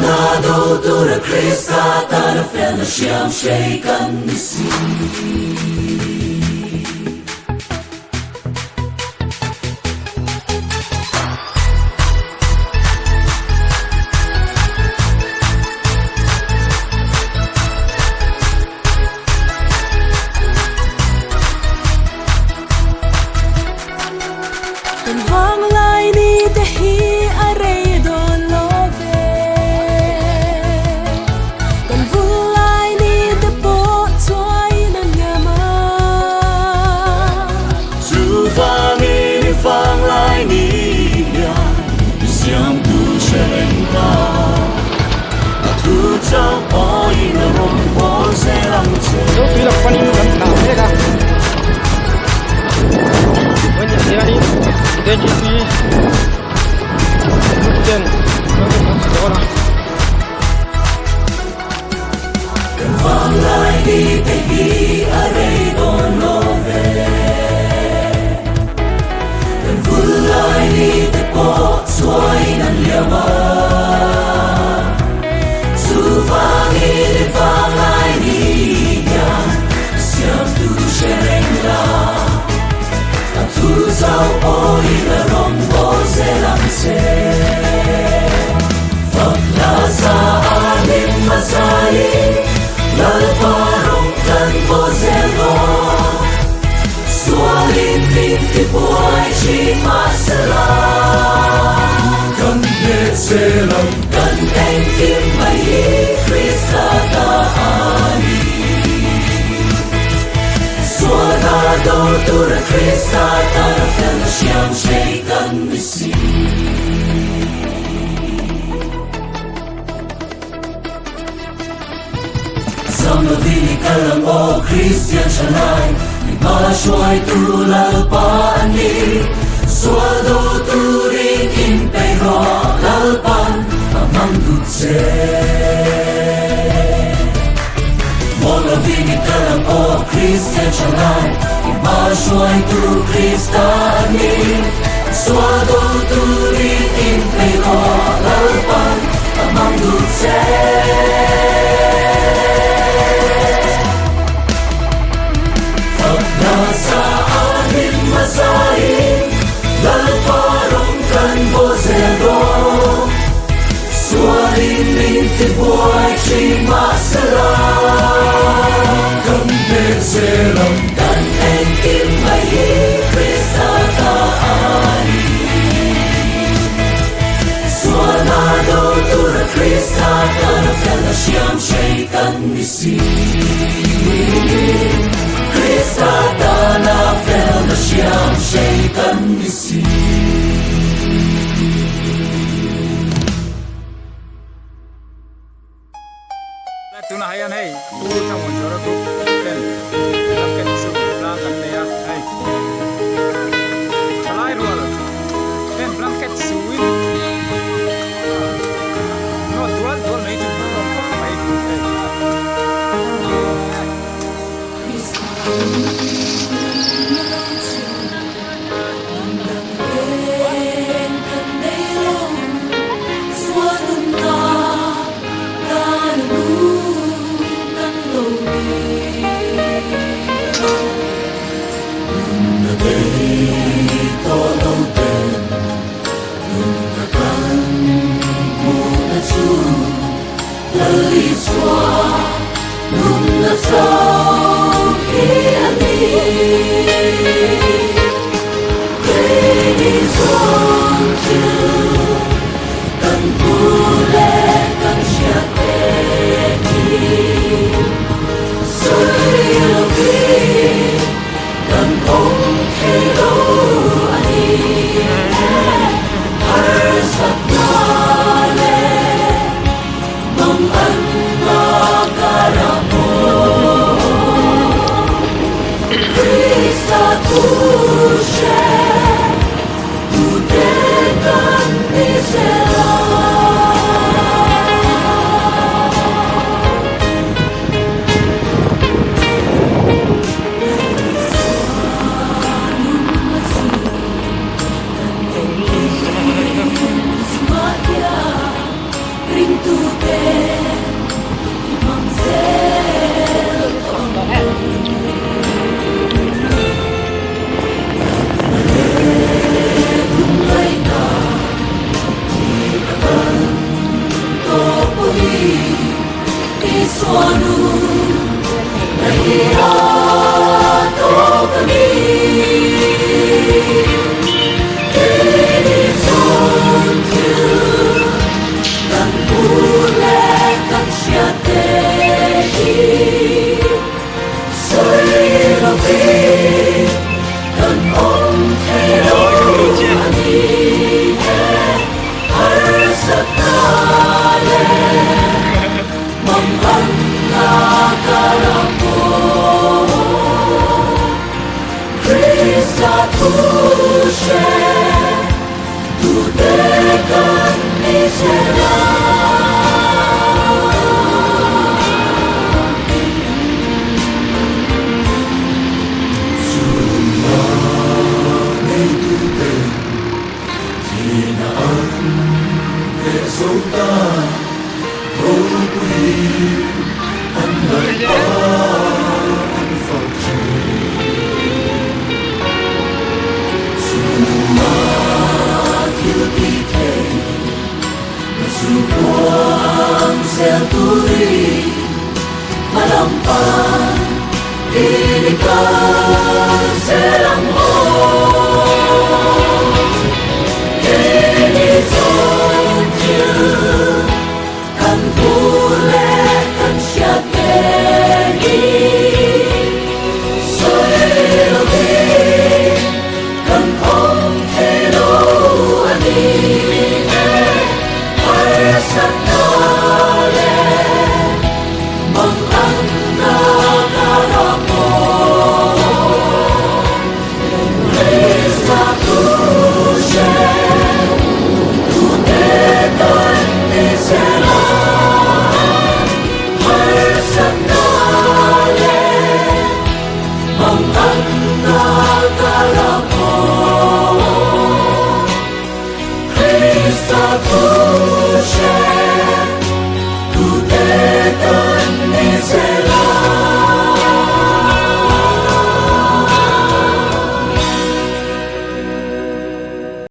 doutora Krista ta na fellowship shaken the sea. Kan vang lai ni te hi arei do love. Kan vung lai ni te po choi nan ngama. Su vang lai ni ya siam tu shen ta. Tu chao oi na rom po se lang che. Số phi lập quan kan thảo thế cả. Với những gì đi, để chỉ phi tiền nó cũng có đó. Kan vang lai ni te hi arei do love. Kan vung lai ni te po choi nan liama. Vang lai ni ya siam tu shen la tu sao oi la rom bo se lam se phật la sa alim masai la pa rong kan bo se lo sualim lim ti boy chi masala kan ne se lam kan en kim mai Krista ta ani suana doutora Krista ta na fellowship shaken the sea. Some of the kalang o Christian shalai ni ma shuai tu lal pa ani suado tu ring in pe ro lal pan amang dutse. Mola vini kalang o Christian shalai ima shuai tu Krista ani suado tu rin in pego lalpan amang dulce. Phật na sa anim masai lalparong kan bo zero suarin min ti boy chi masala. Selam kan en kim mai Krista ta ani suana doutora Krista ta na fellowship shaken the sea. Krista ta na fellowship shaken the sea. Tu na hayan hey, tu trong một chỗ đó tu lên, làm cái sự làm cái này à, hey, kalai rồi, lên làm cái sự in, nó dual này tu không phải tu Ring tu tu she tu te kan ni se